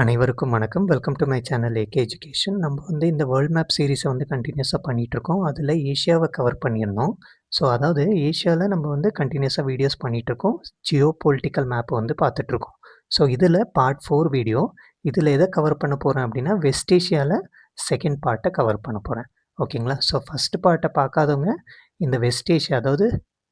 அனைவருக்கும் வணக்கம். Welcome do my channel AK education. நம்ம வந்து இந்த வேர்ல்ட் மேப் சீரிஸை வந்து கண்டினியூஸாக பண்ணிகிட்ருக்கோம். அதில் ஏஷியாவை கவர் பண்ணியிருந்தோம். ஸோ அதாவது ஏஷியாவில் நம்ம வந்து கண்டினியூஸாக வீடியோஸ் பண்ணிகிட்ருக்கோம். ஜியோ பொலிட்டிக்கல் மேப்பை வந்து பார்த்துட்ருக்கோம். ஸோ இதில் பார்ட் 4 வீடியோ. இதில் எதை கவர் பண்ண போகிறேன் அப்படின்னா வெஸ்ட் ஏஷியாவில் செகண்ட் பார்ட்டை கவர் பண்ண போகிறேன். ஓகேங்களா? ஸோ ஃபஸ்ட்டு பார்ட்டை பார்க்காதவங்க இந்த வெஸ்ட் ஏஷியா, அதாவது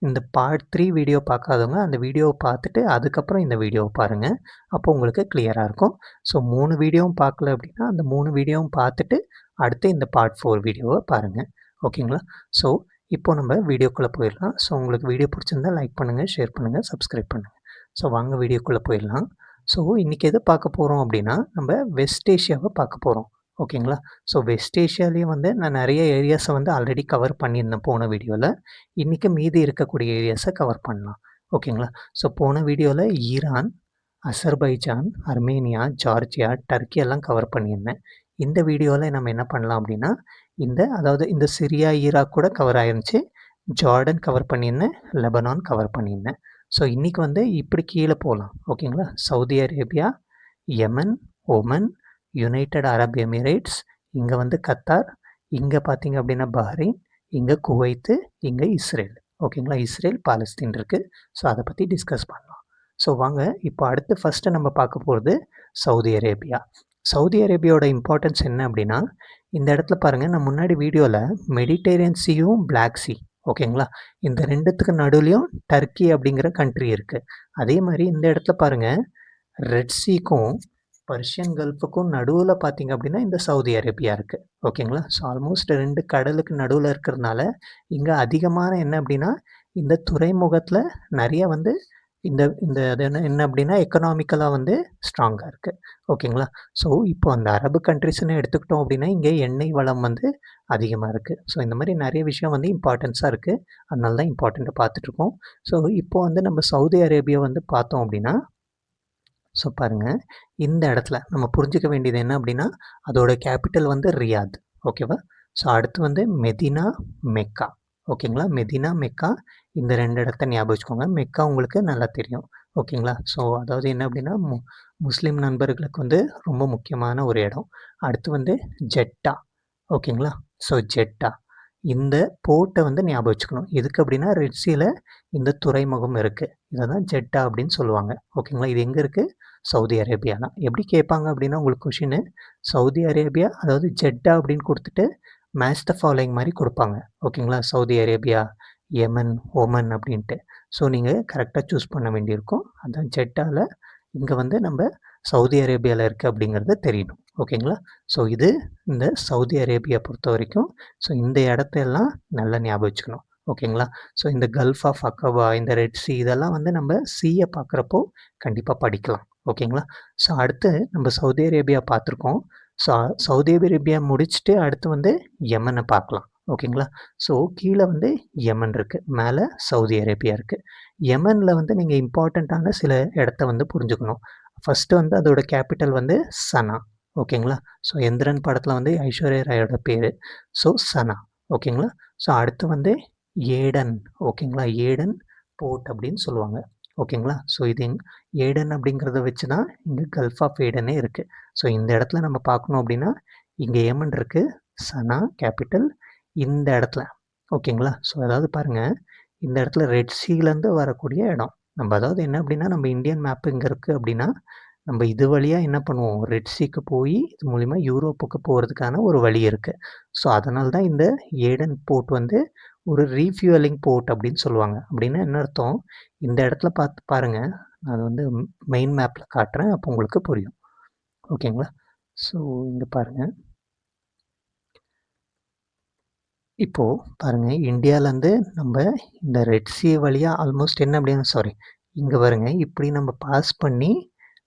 இந்த பார்ட் 3 வீடியோ பார்க்காதவங்க அந்த வீடியோவை பார்த்துட்டு அதுக்கப்புறம் இந்த வீடியோவை பாருங்கள். அப்போ உங்களுக்கு கிளியராக இருக்கும். ஸோ 3 வீடியோவும் பார்க்கல அப்படின்னா அந்த 3 வீடியோவும் பார்த்துட்டு அடுத்து இந்த பார்ட் 4 வீடியோவை பாருங்கள். ஓகேங்களா? ஸோ இப்போ நம்ம வீடியோக்குள்ளே போயிடலாம். ஸோ உங்களுக்கு வீடியோ பிடிச்சிருந்தா லைக் பண்ணுங்கள், ஷேர் பண்ணுங்கள், சப்ஸ்கிரைப் பண்ணுங்கள். ஸோ வாங்க வீடியோக்குள்ளே போயிடலாம். ஸோ இன்றைக்கி எதை பார்க்க போகிறோம் அப்படின்னா நம்ம வெஸ்ட் ஏஷியாவை பார்க்க போகிறோம். ஓகேங்களா? ஸோ வெஸ்ட் ஏஷியாலேயே வந்து நான் நிறைய ஏரியாஸை வந்து ஆல்ரெடி கவர் பண்ணியிருந்தேன் போன வீடியோவில். இன்றைக்கி மீதி இருக்கக்கூடிய ஏரியாஸை கவர் பண்ணலாம். ஓகேங்களா? ஸோ போன வீடியோவில் Iran, Azerbaijan, Armenia, Georgia, Turkey எல்லாம் கவர் பண்ணியிருந்தேன். இந்த வீடியோவில் நம்ம என்ன பண்ணலாம் அப்படின்னா அதாவது இந்த சிரியா, ஈராக் கூட கவர் ஆயிருந்துச்சு. ஜார்டன் கவர் பண்ணியிருந்தேன், லெபனான் கவர் பண்ணியிருந்தேன். ஸோ இன்றைக்கி வந்து இப்படி கீழே போகலாம். ஓகேங்களா? Saudi Arabia, Yemen, Oman, United Arab Emirates, இங்கே வந்து கத்தார், இங்கே பார்த்தீங்க அப்படின்னா பஹ்ரைன், இங்கே குவைத்து, இங்கே இஸ்ரேல். ஓகேங்களா? இஸ்ரேல், பாலஸ்தீன் இருக்குது. ஸோ அதை பற்றி டிஸ்கஸ் பண்ணலாம். ஸோ வாங்க இப்போ அடுத்து ஃபஸ்ட்டு நம்ம பார்க்க போகிறது சவுதி அரேபியா. சவுதி அரேபியாவோட இம்பார்ட்டன்ஸ் என்ன அப்படின்னா இந்த இடத்துல பாருங்கள், நான் முன்னாடி வீடியோவில் மெடிட்டேரியன் சீயும் பிளாக் சி, ஓகேங்களா, இந்த ரெண்டுத்துக்கு நடுவுலையும் டர்க்கி அப்படிங்கிற கண்ட்ரி இருக்குது. அதே மாதிரி இந்த இடத்துல பாருங்கள், ரெட் சீக்கும் பர்ஷியன் கல்ஃபுக்கும் நடுவில் பார்த்தீங்க அப்படின்னா இந்த சவுதி அரேபியா இருக்குது. ஓகேங்களா? ஸோ ஆல்மோஸ்ட் 2 கடலுக்கு நடுவில் இருக்கிறதுனால இங்கே அதிகமான என்ன அப்படின்னா இந்த துறைமுகத்தில் நிறைய வந்து இந்த இந்த அது என்ன அப்படின்னா எக்கனாமிக்கலாக வந்து ஸ்ட்ராங்காக இருக்குது. ஓகேங்களா? ஸோ இப்போ அந்த அரபு கண்ட்ரிஸ்ன்னு எடுத்துக்கிட்டோம் அப்படின்னா இங்கே எண்ணெய் வளம் வந்து அதிகமாக இருக்குது. ஸோ இந்த மாதிரி நிறைய விஷயம் வந்து இம்பார்ட்டன்ஸாக இருக்குது. அதனால தான் இம்பார்ட்டண்ட்டை பார்த்துட்ருக்கோம். ஸோ இப்போ வந்து நம்ம சவுதி அரேபியா வந்து பார்த்தோம் அப்படின்னா ஸோ பாருங்கள், இந்த இடத்துல நம்ம புரிஞ்சுக்க வேண்டியது என்ன அப்படின்னா அதோட கேபிட்டல் வந்து ரியாத். ஓகேவா? ஸோ அடுத்து வந்து மெதினா, மெக்கா. ஓகேங்களா? மெதினா, மெக்கா, இந்த 2 இடத்த ஞாபகம் வச்சுக்கோங்க. மெக்கா உங்களுக்கு நல்லா தெரியும். ஓகேங்களா? ஸோ அதாவது என்ன அப்படின்னா முஸ்லீம் நண்பர்களுக்கு வந்து ரொம்ப முக்கியமான ஒரு இடம். அடுத்து வந்து ஜெட்டா. ஓகேங்களா? ஸோ ஜெட்டா இந்த போர்ட்டை வந்து ஞாபகம் வச்சுக்கணும். எதுக்கு அப்படின்னா ரெட் சீல இந்த துறைமுகம் இருக்குது. இதை தான் ஜெட்டா அப்படின்னு சொல்லுவாங்க. ஓகேங்களா? இது எங்கே இருக்குது? சவுதி அரேபியா தான். எப்படி கேட்பாங்க அப்படின்னா உங்களுக்கு கொஷின்னு சவுதி அரேபியா, அதாவது ஜெட்டா அப்படின்னு கொடுத்துட்டு மேட்ச் த ஃபாலோயிங் மாதிரி கொடுப்பாங்க. ஓகேங்களா? சவுதி அரேபியா, யெமன், ஒமன் அப்படின்ட்டு. ஸோ நீங்கள் கரெக்டாக சூஸ் பண்ண வேண்டியிருக்கும். அதான் ஜெட்டாவில் இங்கே வந்து நம்ம சவுதி அரேபியாவில் இருக்குது அப்படிங்கிறது தெரியணும். ஓகேங்களா? ஸோ இது இந்த சவுதி அரேபியா பொறுத்த வரைக்கும் ஸோ இந்த இடத்தையெல்லாம் நல்லா ஞாபகம் வச்சுக்கணும். ஓகேங்களா? ஸோ இந்த கல்ஃப் ஆஃப் அக்கபா, இந்த ரெட் சி, இதெல்லாம் வந்து நம்ம சீயை பார்க்குறப்போ கண்டிப்பாக படிக்கலாம். ஓகேங்களா? ஸோ அடுத்து நம்ம சவுதி அரேபியா பார்த்துருக்கோம். ஸோ சவுதி அரேபியா முடிச்சுட்டு அடுத்து வந்து யெமனை பார்க்கலாம். ஓகேங்களா? ஸோ கீழே வந்து யெமன் இருக்குது, மேலே சவுதி அரேபியா இருக்குது. யெமனில் வந்து நீங்கள் இம்பார்ட்டண்ட்டான சில இடத்த வந்து புரிஞ்சுக்கணும். ஃபஸ்ட்டு வந்து அதோட கேபிட்டல் வந்து சனா. ஓகேங்களா? ஸோ எந்திரன் படத்தில் வந்து ஐஸ்வர்யா ராயோட பேர். ஸோ சனா. ஓகேங்களா? ஸோ அடுத்து வந்து ஏடன். ஓகேங்களா? ஏடன் போர்ட் அப்படின்னு சொல்லுவாங்க. ஓகேங்களா? ஸோ இது ஏடன் அப்படிங்கிறத வச்சு தான் இங்கே கல்ஃப் ஆஃப் ஏடனே இருக்குது. ஸோ இந்த இடத்துல நம்ம பார்க்கணும் அப்படின்னா இங்கே யெமன் இருக்குது, சனா கேபிட்டல் இந்த இடத்துல. ஓகேங்களா? ஸோ அதாவது பாருங்கள், இந்த இடத்துல ரெட் சீலேருந்து வரக்கூடிய இடம். நம்ம அதாவது என்ன அப்படின்னா நம்ம இந்தியன் மேப் இங்கே இருக்குது அப்படின்னா நம்ம இது வழியாக என்ன பண்ணுவோம், ரெட் சீக்கு போய் இது மூலிமா யூரோப்புக்கு போகிறதுக்கான ஒரு வழி இருக்குது. ஸோ அதனால தான் இந்த ஏடன் போர்ட் வந்து ஒரு ரீஃபியூவலிங் போர்ட் அப்படின்னு சொல்லுவாங்க. அப்படின்னா என்ன அர்த்தம், இந்த இடத்துல பார்த்து பாருங்கள், நான் வந்து மெயின் மேப்பில் காட்டுறேன், அப்போ உங்களுக்கு புரியும். ஓகேங்களா? ஸோ இங்கே பாருங்கள், இப்போது பாருங்கள், இந்தியாவிலேருந்து நம்ம இந்த ரெட் சி வழியாக ஆல்மோஸ்ட் என்ன அப்படின்னா இங்கே பாருங்க, இப்படி நம்ம பாஸ் பண்ணி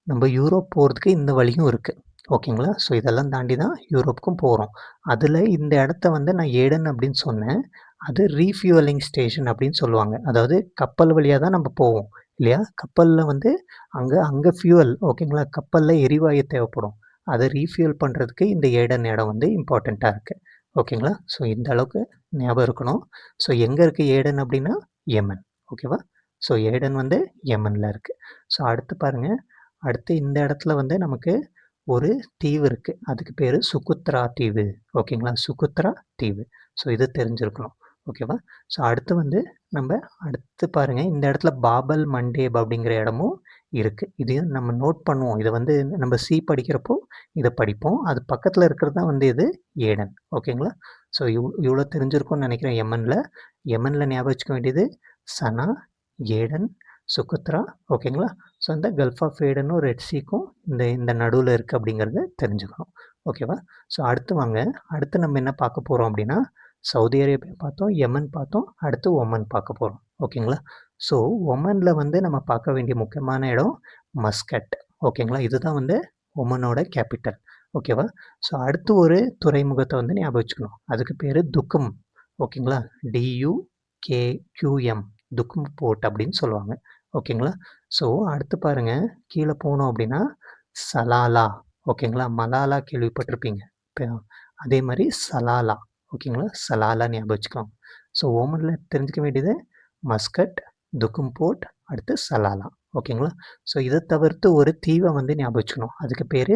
நம்ம யூரோப் போகிறதுக்கு இந்த வழியும் இருக்குது. ஓகேங்களா? ஸோ இதெல்லாம் தாண்டி தான் யூரோப்புக்கும் போகிறோம். அதில் இந்த இடத்த வந்து நான் ஏடன் அப்படின்னு சொன்னேன். அது ரீஃபியூவலிங் ஸ்டேஷன் அப்படின்னு சொல்லுவாங்க. அதாவது கப்பல் வழியாக தான் நம்ம போவோம் இல்லையா? கப்பலில் வந்து அங்கே ஃபியூவல், ஓகேங்களா, கப்பலில் எரிவாயு தேவைப்படும். அதை ரீஃபியூல் பண்ணுறதுக்கு இந்த ஏடன் இடம் வந்து இம்பார்ட்டண்ட்டாக இருக்குது. ஓகேங்களா? ஸோ இந்த அளவுக்கு ஞாபகம் இருக்கணும். ஸோ எங்கே இருக்குது ஏடன் அப்படின்னா யெமன். ஓகேவா? ஸோ ஏடன் வந்து யெமனில் இருக்குது. ஸோ அடுத்து பாருங்கள், அடுத்து இந்த இடத்துல வந்து நமக்கு ஒரு தீவு இருக்கு. அதுக்கு பேரு சுகுத்ரா தீவு. ஓகேங்களா? சுகுத்ரா தீவு. ஸோ இது தெரிஞ்சிருக்கணும். ஓகேவா? ஸோ அடுத்து வந்து நம்ப அடுத்து பாருங்க, இந்த இடத்துல பாபல் மண்டேப் அப்படிங்கிற இடமும் இருக்கு. இதையும் நம்ம நோட் பண்ணுவோம். இத வந்து நம்ம சி படிக்கிறப்போ இத படிப்போம். அது பக்கத்துல இருக்கிறது தான் வந்து இது ஏடன். ஓகேங்களா? ஸோ இவ்ளோ தெரிஞ்சிருக்கும்னு நினைக்கிறேன் யெமன்ல. யெமன்ல ஞாபகம் வச்சுக்க வேண்டியது சனா, ஏடன், சுகத்ரா. ஓகேங்களா? ஸோ இந்த கல்ஃப் ஆஃப் ஏடனும் ரெட் சீக்கும் இந்த இந்த நடுவுல இருக்கு அப்படிங்கிறத தெரிஞ்சுக்கணும். ஓகேவா? ஸோ அடுத்து வாங்க. அடுத்து நம்ம என்ன பார்க்க போறோம் அப்படின்னா, சவுதி அரேபியா பார்த்தோம், யெமன் பார்த்தோம். அடுத்து ஒமன் பார்க்க போறோம். ஓகேங்களா? ஸோ ஒமன்ல வந்து நம்ம பார்க்க வேண்டிய முக்கியமான இடம் மஸ்கட். ஓகேங்களா? இதுதான் வந்து ஒமனோட கேபிட்டல். ஓகேவா? ஸோ அடுத்து ஒரு துறைமுகத்த வந்து ஞாபகம் வச்சுக்கணும். அதுக்கு பேரு துக்கும். ஓகேங்களா? DUKQM துக்கும் போர்ட் அப்படின்னு சொல்லுவாங்க. ஓகேங்களா? ஸோ அடுத்து பாருங்க, கீழ போனோம் அப்படின்னா சலாலா. ஓகேங்களா? மலாலா கேள்விப்பட்டிருப்பீங்க. அதே மாரி சலாலா. ஓகேங்களா? சலாலா ஞாபகம் வச்சுக்கலாம். ஸோ ஓமன்ல தெரிஞ்சுக்க வேண்டியது மஸ்கட், துக்கும் போர்ட், அடுத்து சலாலா. ஓகேங்களா? ஸோ இத தவிர்த்து ஒரு தீவ வந்து ஞாபகம் வச்சுக்கணும். அதுக்கு பேரு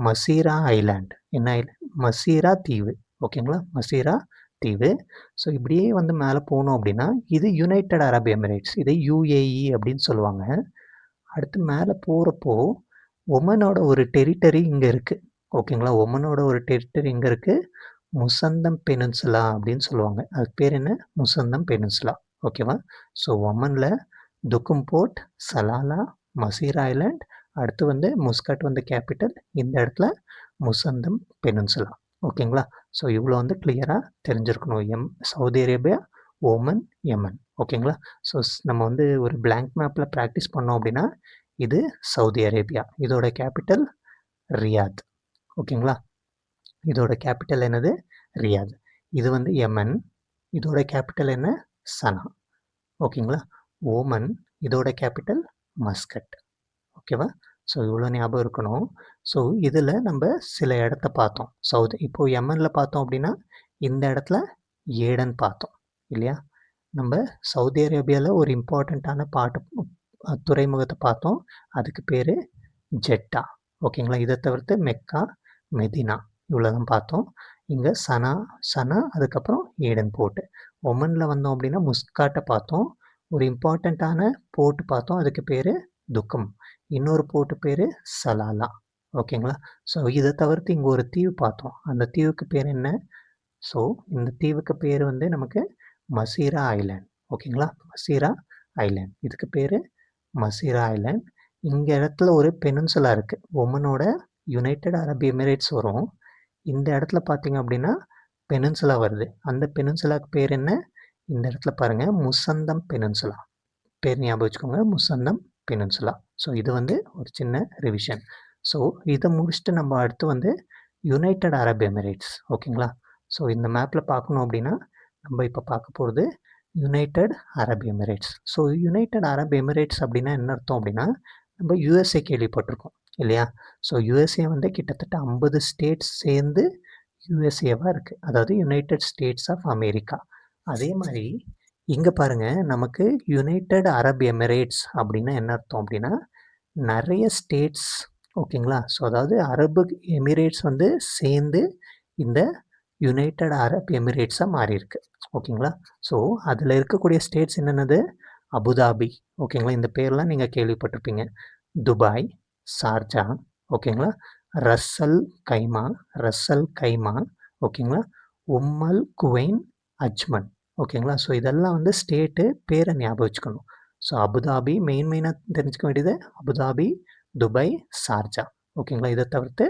மசீரா ஐலேண்ட். என்ன ஐலேண்ட்? மசீரா தீவு. ஓகேங்களா? மசீரா தீவு. ஸோ இப்படியே வந்து மேல போனோம் அப்படின்னா, இது யுனைட்டட் அரப் எமிரேட்ஸ். இதை UAE அப்படின்னு சொல்லுவாங்க. அடுத்து மேல போறப்போ, ஒமனோட ஒரு டெரிட்டரி இங்க இருக்கு. ஓகேங்களா? ஒமனோட ஒரு டெரிட்டரி எங்க இருக்கு? முசந்தம் பெனின்சுலா அப்படின்னு சொல்லுவாங்க. அதுக்கு பேர் என்ன? முசந்தம் பெனின்சுலா. ஓகேவா? ஸோ ஒமன்ல துக்கும் போர்ட், சலாலா, மசீரா ஐலேண்ட், அடுத்து வந்து முஸ்கட் வந்து கேபிட்டல். இந்த இடத்துல முசந்தம் பெனின்சுலா. ஓகேங்களா? ஸோ இவ்வளோ வந்து கிளியரா தெரிஞ்சிருக்கணும். Saudi Arabia, Oman, Yemen. ஓகேங்களா? ஸோ நம்ம வந்து ஒரு பிளாங்க் மேப்ல பிராக்டிஸ் பண்ணோம் அப்படின்னா, இது சவுதி அரேபியா. இதோட கேபிட்டல் ரியாத். ஓகேங்களா? இதோட கேபிட்டல் என்னது? ரியாத். இது வந்து யெமன். இதோட கேபிட்டல் என்ன? சனா. ஓகேங்களா? ஓமன். இதோட கேபிட்டல் மஸ்கட். ஓகேவா? ஸோ இவ்வளோ ஞாபகம் இருக்கணும். ஸோ இதில நம்ப சில இடத்த பார்த்தோம். இப்போ யெமன்ல பார்த்தோம் அப்படின்னா, இந்த இடத்துல ஏடன் பார்த்தோம். இல்லையா? நம்ப சவுதி அரேபியால ஒரு இம்பார்ட்டன்ட்டான துறைமுகத்த பார்த்தோம். அதுக்கு பேரு ஜெட்டா. ஓகேங்களா? இத தவிர்த்து மெக்கா, மெதினா இவ்வளோ தான் பார்த்தோம். இங்க சனா அதுக்கப்புறம் ஏடன் போர்ட். ஒமன்ல வந்தோம் அப்படின்னா முஸ்காட்ட பார்த்தோம். ஒரு இம்பார்ட்டன்ட்டான போர்ட் பார்த்தோம். அதுக்கு பேரு துக்கம். இன்னொரு போர்ட் பேரு சலாலா. ஓகேங்களா? ஸோ இத தவிர்த்து இங்க ஒரு தீவு பார்த்தோம். அந்த தீவுக்கு பேர் என்ன? ஸோ இந்த தீவுக்கு பேரு வந்து நமக்கு மசீரா ஐலேண்ட். ஓகேங்களா? மசீரா ஐலேண்ட். இதுக்கு பேரு மசீரா ஐலேண்ட். இங்க இடத்துல ஒரு பெனின்சுலா இருக்கு. ஒமனோட யுனைட்டட் அரப் எமிரேட்ஸ் வரும். இந்த இடத்துல பார்த்தீங்க அப்படின்னா, பெனின்சுலா வருது. அந்த பெனின்சுலாக்கு பேர் என்ன? இந்த இடத்துல பாருங்க, முசந்தம் பெனின்சுலா. பேர் ஞாபகம் வச்சுக்கோங்க. முசந்தம் பெனின்சுலா. ஸோ இது வந்து ஒரு சின்ன ரிவிஷன். ஸோ இத முடிச்சுட்டு நம்ம அடுத்து வந்து யுனைட்டட் அரப் எமிரேட்ஸ். ஓகேங்களா? ஸோ இந்த மேப்ல பார்க்கணும் அப்படின்னா, நம்ம இப்ப பார்க்க போறது United Arab Emirates. So United Arab Emirates அப்படின்னா என்ன அர்த்தம் அப்படின்னா, நம்ம USA கேள்விப்பட்டிருக்கோம் இல்லையா? ஸோ USA வந்து கிட்டத்தட்ட 50 ஸ்டேட்ஸ் சேர்ந்து USAவா இருக்கு. அதாவது யுனைட்டட் ஸ்டேட்ஸ் ஆஃப் அமெரிக்கா. அதே மாரி இங்க பாருங்க, நமக்கு யுனைட்டட் அரப் எமிரேட்ஸ் அப்படின்னா என்ன அர்த்தம் அப்படின்னா, நெறைய ஸ்டேட்ஸ். ஓகேங்களா? ஸோ அதாவது அரபு எமிரேட்ஸ் வந்து சேர்ந்து இந்த யுனைட்டட் அரப் எமிரேட்ஸா மாறியிருக்கு. ஓகேங்களா? ஸோ அதில இருக்கக்கூடிய ஸ்டேட்ஸ் என்னென்னது? அபுதாபி. ஓகேங்களா? இந்த பேர்லாம் நீங்க கேள்விப்பட்டிருப்பீங்க. Dubai, Sharjah. ஓகேங்களா? ரஸ்ஸல் கைமா, ஓகேங்களா? உம்மல் குவைன், அஜ்மன். ஓகேங்களா? ஸோ இதெல்லாம் வந்து ஸ்டேட்டு பேர ஞாபகம் வச்சுக்கணும். ஸோ அபுதாபி மெயினா தெரிஞ்சுக்க வேண்டியது அபுதாபி, துபாய், ஷார்ஜா. ஓகேங்களா? இத தவிர்த்து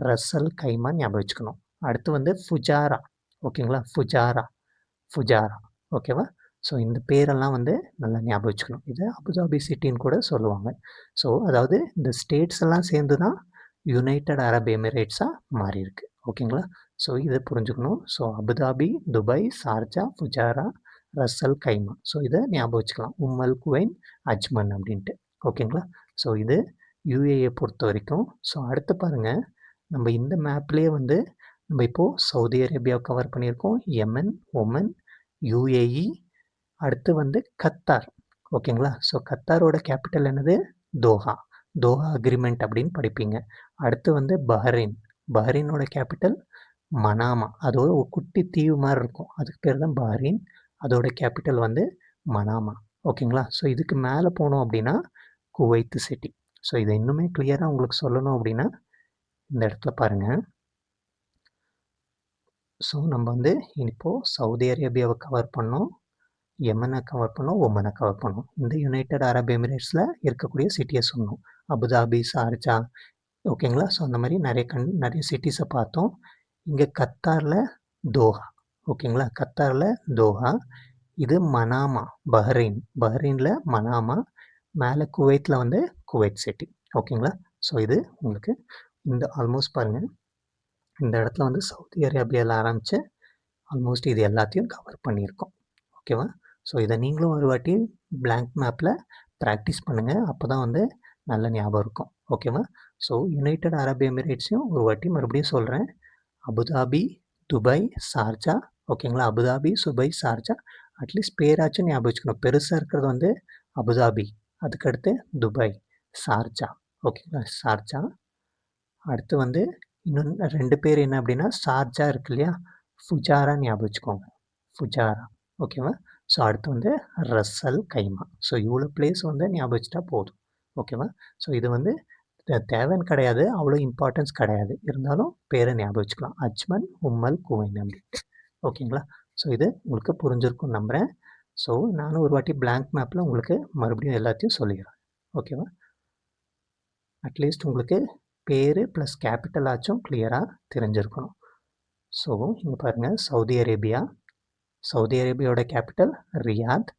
ரஸ்ஸல் கைமா ஞாபகம் வச்சுக்கணும். அடுத்து வந்து ஃபுஜாரா. ஓகேங்களா? ஃபுஜாரா. ஓகேவா? ஸோ இந்த பேரெல்லாம் வந்து நல்லா ஞாபகம் வச்சுக்கணும். இத அபுதாபி சிட்டின்னு கூட சொல்லுவாங்க. ஸோ அதாவது இந்த ஸ்டேட்ஸ் எல்லாம் சேர்ந்து தான் யுனைட்டட் அரப் எமிரேட்ஸா மாறியிருக்கு. ஓகேங்களா? ஸோ இத புரிஞ்சுக்கணும். So Abu Dhabi, Dubai, Sharjah, Fujairah, Ras al Khaimah. So இத ஞாபகம் வச்சுக்கலாம். உம்மல் குவைன், அஜ்மன் அப்படின்ட்டு. ஓகேங்களா? ஸோ இது UAE பொறுத்தவரைக்கும். ஸோ அடுத்து பாருங்க, நம்ம இந்த மேப்லயே வந்து நம்ம இப்போ சவுதி அரேபியாவ கவர் பண்ணியிருக்கோம். யெமன், ஒமன், UAE, அடுத்து வந்து கத்தார். ஓகேங்களா? ஸோ கத்தாரோட கேபிட்டல் என்னது? தோஹா. தோஹா அக்ரிமெண்ட் அப்படின்னு படிப்பீங்க. அடுத்து வந்து பஹ்ரைன். பஹ்ரைனோட capital Manama. அது ஒரு குட்டி தீவு மாரி இருக்கும். அதுக்கு பேர் தான் பஹ்ரைன். அதோட கேபிட்டல் வந்து மனாமா. ஓகேங்களா? ஸோ இதுக்கு மேல போனோம் அப்படின்னா, குவைத் சிட்டி. ஸோ இத இன்னுமே கிளியரா உங்களுக்கு சொல்லணும் அப்படின்னா, இந்த இடத்துல பாருங்க. ஸோ நம்ம வந்து இப்போ சவுதி அரேபியாவ கவர் பண்ணோம். யெமன கவர் பண்ணோம். ஒமன கவர் பண்ணோம். இந்த யுனைட்டட் அரப் எமிரேட்ஸ்ல இருக்கக்கூடிய சிட்டிய சொன்னோம். அபுதாபி, ஷார்ஜா ஓகேங்களா? ஸோ அந்த மாரி நெறைய சிட்டீஸ பார்த்தோம். இங்க கத்தார்ல தோஹா. ஓகேங்களா? கத்தார்ல தோஹா. இது மனாமா, பஹ்ரைன். பஹ்ரைன்ல மனாமா. மேல குவைத்ல வந்து குவைத் சிட்டி. ஓகேங்களா? ஸோ இது உங்களுக்கு இந்த ஆல்மோஸ்ட் பாருங்க. இந்த இடத்துல வந்து சவுதி அரேபியால ஆரம்பிச்சு ஆல்மோஸ்ட் இது எல்லாத்தையும் கவர் பண்ணியிருக்கோம். ஓகேவா? ஸோ இத நீங்களும் ஒரு வாட்டி பிளாங்க் மேப்ல பிராக்டிஸ் பண்ணுங்க. அப்பதான் வந்து நல்ல ஞாபகம் இருக்கும். ஓகேவா? ஸோ யுனைட்டட் அரப் எமிரேட்ஸையும் ஒரு வாட்டி மறுபடியும் சொல்றேன். அபுதாபி, துபாய், ஷார்ஜா ஓகேங்களா? அபுதாபி, சுபை, ஷார்ஜா அட்லீஸ்ட் பேராச்சும் ஞாபகம் வச்சுக்கணும். பெருசா இருக்கிறது வந்து அபுதாபி, அதுக்கடுத்து துபாய், ஷார்ஜா ஓகேங்களா? ஷார்ஜா அடுத்து வந்து இன்னும் 2 பேர் என்ன அப்படின்னா, ஷார்ஜா இருக்கு இல்லையா? ஃபுஜாரா ஞாபகம் வச்சுக்கோங்க. ஃபுஜாரா ஓகேவா? ஸோ அடுத்து வந்து ரஸ்ஸல் கைமா. ஸோ இவ்வளோ பிளேஸ் வந்து ஞாபகம் வச்சுட்டா போதும். ஓகேவா? ஸோ இது வந்து தேவைன்னு கிடையாது. அவ்வளோ இம்பார்ட்டன்ஸ் கிடையாது. இருந்தாலும் பேரை ஞாபகம் வச்சுக்கலாம். அஜ்மன், உம்மல், குவைன் அப்படின்ட்டு. ஓகேங்களா? ஸோ இது உங்களுக்கு புரிஞ்சிருக்கும்னு நம்புறேன். ஸோ நானும் ஒரு வாட்டி பிளாங்க் மேப்ல உங்களுக்கு மறுபடியும் எல்லாத்தையும் சொல்லிடுறேன். ஓகேவா? அட்லீஸ்ட் உங்களுக்கு பேரு ப்ளஸ் கேபிட்டல் ஆச்சும் கிளியரா தெரிஞ்சிருக்கணும். ஸோ இங்க பாருங்க சவுதி அரேபியா. சவுதி அரேபியாவோட கேபிட்டல் ரியாத்.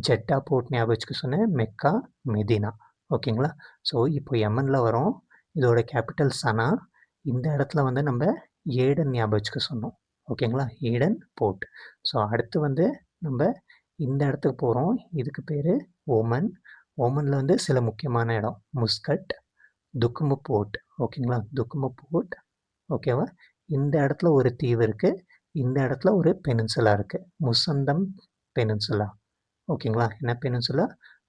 ஜெட்டா போர்ட் ஞாபகம் வச்சுக்க சொன்னேன். Mecca, Medina. ஓகேங்களா? ஸோ இப்போ யெமன்ல வரோம். இதோட கேபிட்டல் சனா. இந்த இடத்துல வந்து நம்ம ஏடன் ஞாபகம் வச்சுக்க சொன்னோம். ஓகேங்களா? Aden board. ஸோ அடுத்து வந்து நம்ம இந்த இடத்துக்கு போறோம். இதுக்கு பேரு ஓமன். ஓமன்ல வந்து சில முக்கியமான இடம். முஸ்கட், துக்மு போர்ட். ஓகேங்களா? துக்மு போர்ட். ஓகேவா? இந்த இடத்துல ஒரு தீவு இருக்கு. இந்த இடத்துல ஒரு பெனின்சுலா இருக்கு. முசந்தம் பெனின்சுலா. ஓகேங்களா? என்ன பெனின்சுலா?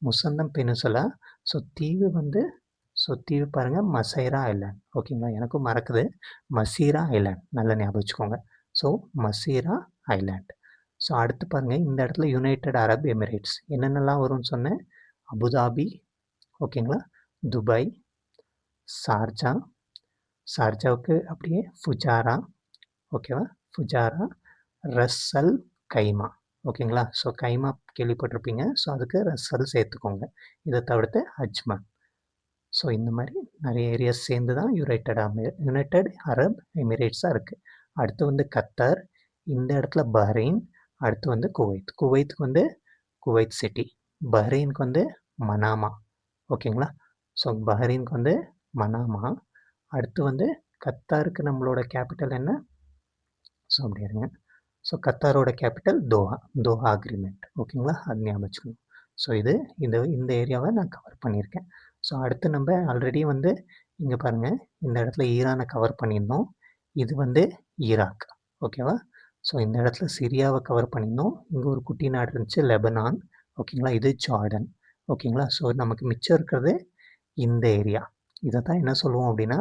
முசந்தம் பெனின்சுலா. ஸோ தீவு வந்து தீவு பாருங்க மசைரா ஐலேண்ட். ஓகேங்களா? எனக்கும் மறக்குது. மசீரா ஐலேண்ட். நல்லா ஞாபகம் வச்சுக்கோங்க. So மசீரா island. ஸோ அடுத்து பாருங்க இந்த இடத்துல யுனைட்டட் அரப் எமிரேட்ஸ். என்னென்னலாம் வரும்னு சொன்னேன். அபுதாபி ஓகேங்களா? துபாய், ஷார்ஜா, ஷார்ஜாவுக்கு அப்படியே ஃபுஜாரா ஓகேவா? ஃபுஜாரா, ரஸ்ஸல் கைமா. ஓகேங்களா? ஸோ கைமா கேள்விப்பட்டிருப்பீங்க. ஸோ அதுக்கு ரஸ்ஸல் சேர்த்துக்கோங்க. இதை தவிர்த்து அஜ்மான். ஸோ இந்த மாதிரி நிறைய ஏரியாஸ் சேர்ந்து தான் யுனைட்டட் அரப் எமிரேட்ஸாக இருக்குது. அடுத்து வந்து கத்தார். இந்த இடத்துல பஹ்ரைன். அடுத்து வந்து குவைத். குவைத்துக்கு வந்து குவைத் சிட்டி. பஹ்ரைனுக்கு வந்து மனாமா. ஓகேங்களா? ஸோ பஹ்ரைனுக்கு வந்து மனாமா. அடுத்து வந்து கத்தாருக்கு நம்மளோட கேபிட்டல் என்ன? ஸோ அப்படி இருங்க. ஸோ கத்தாரோட கேபிட்டல் தோஹா. Doha agreement. ஓகேங்களா? அது ஞாபகம் வச்சுக்கணும். ஸோ இது இந்த ஏரியாவை நான் கவர் பண்ணியிருக்கேன். ஸோ அடுத்து நம்ம ஆல்ரெடி வந்து இங்கே பாருங்கள் இந்த இடத்துல ஈரானை கவர் பண்ணியிருந்தோம். இது வந்து ஈராக். ஓகேவா? ஸோ இந்த இடத்துல சிரியாவை கவர் பண்ணியிருந்தோம். இங்கே ஒரு குட்டி நாடு இருந்துச்சு லெபனான். ஓகேங்களா? இது ஜார்டன். ஓகேங்களா? ஸோ நமக்கு மிச்சம் இருக்கிறது இந்த ஏரியா. இதை தான் என்ன சொல்லுவோம் அப்படின்னா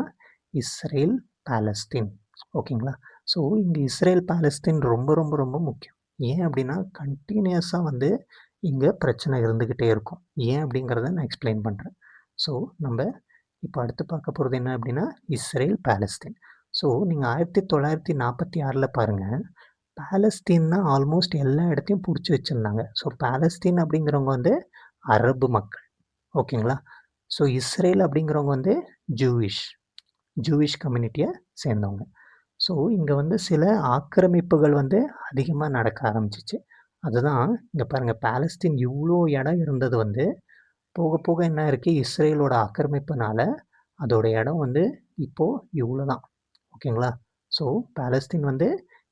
இஸ்ரேல் பாலஸ்தீன். ஓகேங்களா? ஸோ இங்கே இஸ்ரேல் பாலஸ்தீன் ரொம்ப ரொம்ப ரொம்ப முக்கியம். ஏன் அப்படின்னா கண்டினியூஸாக வந்து இங்கே பிரச்சனை இருந்துக்கிட்டே இருக்கும். ஏன் அப்படிங்கிறத நான் எக்ஸ்பிளைன் பண்ணுறேன். ஸோ நம்ம இப்போ அடுத்து பார்க்க போகிறது என்ன அப்படின்னா இஸ்ரேல் பாலஸ்தீன். ஸோ நீங்கள் 1946 பாருங்கள். பாலஸ்தீன் தான் ஆல்மோஸ்ட் எல்லா இடத்தையும் பிடிச்சி வச்சுருந்தாங்க. ஸோ பாலஸ்தீன் அப்படிங்கிறவங்க வந்து அரபு மக்கள். ஓகேங்களா? ஸோ இஸ்ரேல் அப்படிங்கிறவங்க வந்து ஜூவிஷ் கம்யூனிட்டியை சேர்ந்தவங்க. ஸோ இங்கே வந்து சில ஆக்கிரமிப்புகள் வந்து அதிகமாக நடக்க ஆரம்பிச்சிச்சு. அதுதான் இங்கே பாருங்கள் பாலஸ்தீன் இவ்வளோ இடம் இருந்தது வந்து போக போக என்ன இருக்குது இஸ்ரேலோட ஆக்கிரமிப்புனால அதோட இடம் வந்து இப்போது இவ்வளோ தான். ஓகேங்களா? ஸோ பாலஸ்தீன் வந்து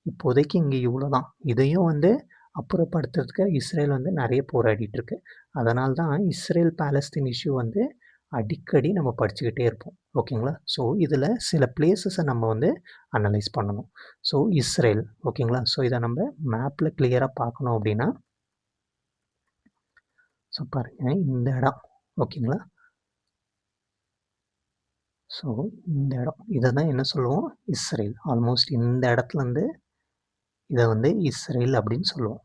இப்போதைக்கு இங்கே இவ்வளோ தான். இதையும் வந்து அப்புறப்படுத்துறதுக்கு இஸ்ரேல் வந்து நிறைய போராடிட்டு இருக்கு. அதனால தான் இஸ்ரேல் பாலஸ்தீன் இஷ்யூ வந்து அடிக்கடி நம்ம படிச்சுக்கிட்டே இருப்போம். ஓகேங்களா? ஸோ இதில் சில பிளேசஸை நம்ம வந்து அனலைஸ் பண்ணணும். ஸோ இஸ்ரேல் ஓகேங்களா? ஸோ இதை நம்ம மேப்பில் கிளியராக பார்க்கணும் அப்படின்னா ஸோ பாருங்கள் இந்த இடம் ஓகேங்களா? ஸோ இந்த இடம் இத தான் என்ன சொல்லுவோம்? இஸ்ரேல். ஆல்மோஸ்ட் இந்த இடத்துலருந்து இத வந்து இஸ்ரேல் அப்படின்னு சொல்லுவோம்.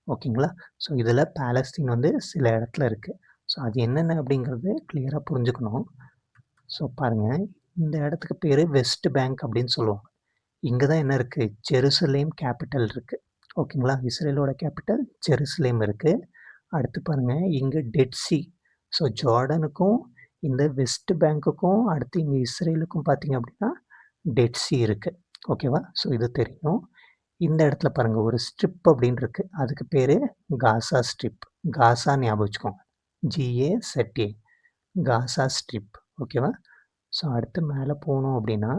ஓகேங்களா? ஸோ இதில பாலஸ்தீன் வந்து சில இடத்துல இருக்கு. ஸோ அது என்னென்ன அப்படிங்கிறது கிளியரா புரிஞ்சுக்கணும். ஸோ பாருங்க, இந்த இடத்துக்கு பேரு வெஸ்ட் பேங்க் அப்படின்னு சொல்லுவாங்க. இங்க தான் என்ன இருக்கு? ஜெருசலேம் கேப்பிட்டல் இருக்கு. ஓகேங்களா? இஸ்ரேலோட கேப்பிட்டல் ஜெருசலேம் இருக்கு. அடுத்து பாருங்க, இங்க டெட் சி. ஸோ ஜார்டனுக்கும், இந்த வெஸ்ட் பேங்க்குக்கும், அடுத்து இங்க இஸ்ரேலுக்கும் பார்த்தீங்க அப்படின்னா, டெட் சி இருக்கு. ஓகேவா? ஸோ இது தெரியும். இந்த இடத்துல பாருங்க ஒரு ஸ்ட்ரிப் அப்படின்னு இருக்கு. அதுக்கு பேரு காசா ஸ்ட்ரிப். காசா ஞாபகம் வச்சுக்கோங்க. GAZA. காசா ஸ்ட்ரிப். ஓகேவா? ஸோ அடுத்து மேல போனோம் அப்படின்னா,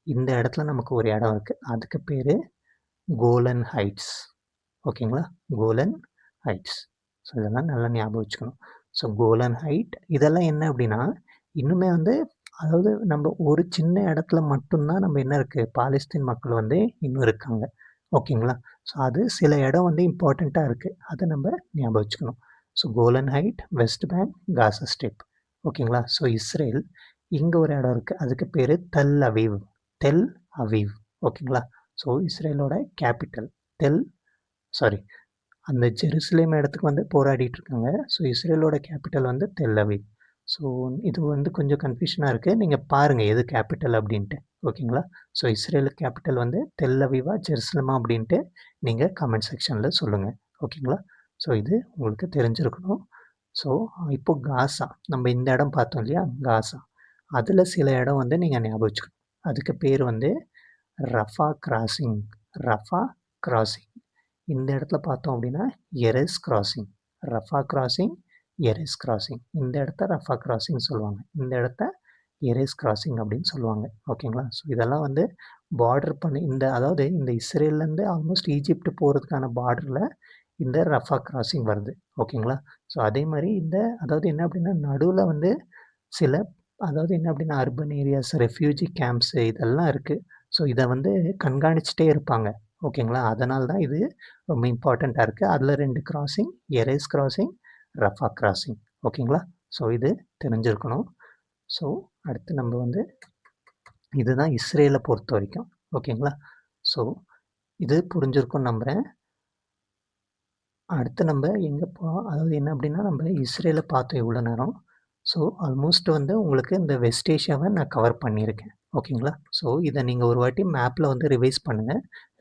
இந்த இடத்துல நமக்கு ஒரு இடம் இருக்கு. அதுக்கு பேரு கோலன் ஹைட்ஸ். ஓகேங்களா? Colon heights. ஸோ இதெல்லாம் நல்லா ஞாபகம் வச்சுக்கணும். ஸோ கோலன் ஹைட் இதெல்லாம் என்ன அப்படின்னா, இன்னுமே வந்து அதாவது நம்ம ஒரு சின்ன இடத்துல மட்டும் தான் நம்ம என்ன இருக்கு, பாலஸ்தீன் மக்கள் வந்து இன்னும் இருக்காங்க. ஓகேங்களா? ஸோ அது சில இடம் வந்து இம்பார்ட்டன்ட்டா இருக்கு. அத நம்ம ஞாபகம் வச்சுக்கணும். So Golan height, West Bank, Gaza strip. ஓகேங்களா? ஸோ இஸ்ரேல் இங்க ஒரு இடம் இருக்கு. அதுக்கு பேரு தெல் அவீவ். Tel Aviv. ஓகேங்களா? ஸோ இஸ்ரேலோட கேப்பிட்டல் தெல் சாரி அந்த ஜெருசலேம் இடத்துக்கு வந்து போராடிட்டு இருக்காங்க. ஸோ இஸ்ரேலோட கேப்பிட்டல் வந்து தெல் அவீவ். ஸோ இது வந்து கொஞ்சம் கன்ஃப்யூஷனா இருக்கு. நீங்க பாருங்க எது கேப்பிட்டல் அப்படின்ட்டு. ஓகேங்களா? ஸோ இஸ்ரேல் கேப்பிட்டல் வந்து தெல் அவீவா, ஜெருசலமா அப்படின்ட்டு நீங்க கமெண்ட் செக்ஷன்ல சொல்லுங்க. ஓகேங்களா? ஸோ இது உங்களுக்கு தெரிஞ்சிருக்கணும். ஸோ இப்போ காசா. நம்ம இந்த இடம் பார்த்தோம் இல்லையா? காசா. அதுல சில இடம் வந்து நீங்க ஞாபகம் வச்சுக்கணும். அதுக்கு பேர் வந்து ரஃபா கிராசிங். Rafah crossing. இந்த இடத்துல பார்த்தோம் அப்படின்னா, Erez crossing. Rafah crossing, Erez crossing. இந்த இடத்த ரஃபா கிராசிங் சொல்லுவாங்க. இந்த இடத்த எரேஸ் கிராசிங் அப்படின்னு சொல்லுவாங்க. ஓகேங்களா? ஸோ இதெல்லாம் வந்து பார்டர் பண்ணி இந்த அதாவது இந்த இஸ்ரேல்லேருந்து ஆல்மோஸ்ட் ஈஜிப்ட் போறதுக்கான பார்டர்ல இந்த ரஃபா கிராசிங் வருது. ஓகேங்களா? ஸோ அதே மாரி இந்த அதாவது என்ன அப்படின்னா, நடுவுல வந்து சில அதாவது என்ன அப்படின்னா, அர்பன் ஏரியாஸ், ரெஃப்யூஜி கேம்ப்ஸ் இதெல்லாம் இருக்கு. ஸோ இத வந்து கண்காணிச்சுட்டே இருப்பாங்க. ஓகேங்களா? அதனால தான் இது ரொம்ப இம்பார்ட்டன்ட்டா இருக்கு. அதுல 2 crossing, Erez crossing, Rafah crossing. ஓகேங்களா? ஸோ இது தெரிஞ்சிருக்கணும். ஸோ அடுத்து நம்ம வந்து இதுதான் இஸ்ரேல பொறுத்தவரைக்கும். ஓகேங்களா? ஸோ இது புரிஞ்சிருக்கும்னு நம்புறேன். அடுத்து நம்ம எங்க அதாவது என்ன அப்படின்னா, நம்ம இஸ்ரேல பார்த்தோம் இவ்வளோ நேரம். ஸோ ஆல்மோஸ்ட் வந்து உங்களுக்கு இந்த வெஸ்ட் ஏஷியாவ நான் கவர் பண்ணியிருக்கேன். ஓகேங்களா? ஸோ இத நீங்க ஒரு வாட்டி மேப்ல வந்து ரிவைஸ் பண்ணுங்க.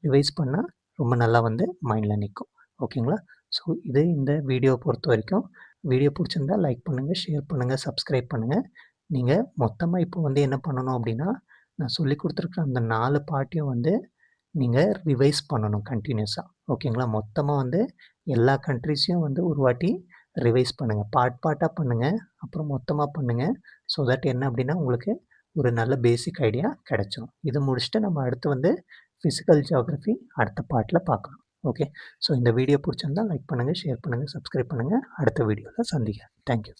ரிவைஸ் பண்ணா ரொம்ப நல்லா வந்து மைண்ட்ல நிக்கும். ஓகேங்களா? ஸோ இது இந்த வீடியோவ பொறுத்தவரைக்கும். வீடியோ புடிச்சிருந்தா லைக் பண்ணுங்க, ஷேர் பண்ணுங்க, சப்ஸ்கிரைப் பண்ணுங்க. நீங்க மொத்தமா இப்போ வந்து என்ன பண்ணணும் அப்படின்னா, நான் சொல்லிக் குடுத்துருக்கிற அந்த 4 பார்ட்டையும் வந்து நீங்க ரிவைஸ் பண்ணணும் கன்டினியூஸா. ஓகேங்களா? மொத்தமா வந்து எல்லா கண்ட்ரீஸையும் வந்து ஒரு வாட்டி ரிவைஸ் பண்ணுங்க. பார்ட்டா பண்ணுங்க. அப்புறம் மொத்தமா பண்ணுங்க. ஸோ தட் என்ன அப்படின்னா, உங்களுக்கு ஒரு நல்ல பேசிக் ஐடியா கிடைச்சிரும். இது முடிச்சுட்டு நம்ம அடுத்து வந்து பிசிக்கல் ஜியோகிராஃபி அடுத்த பார்ட்ல பார்க்கலாம். ஓகே. ஸோ இந்த வீடியோ புடிச்சிருந்தா லைக் பண்ணுங்க, ஷேர் பண்ணுங்க, சப்ஸ்கிரைப் பண்ணுங்க. அடுத்த வீடியோல சந்திக்கிறேன். Thank you.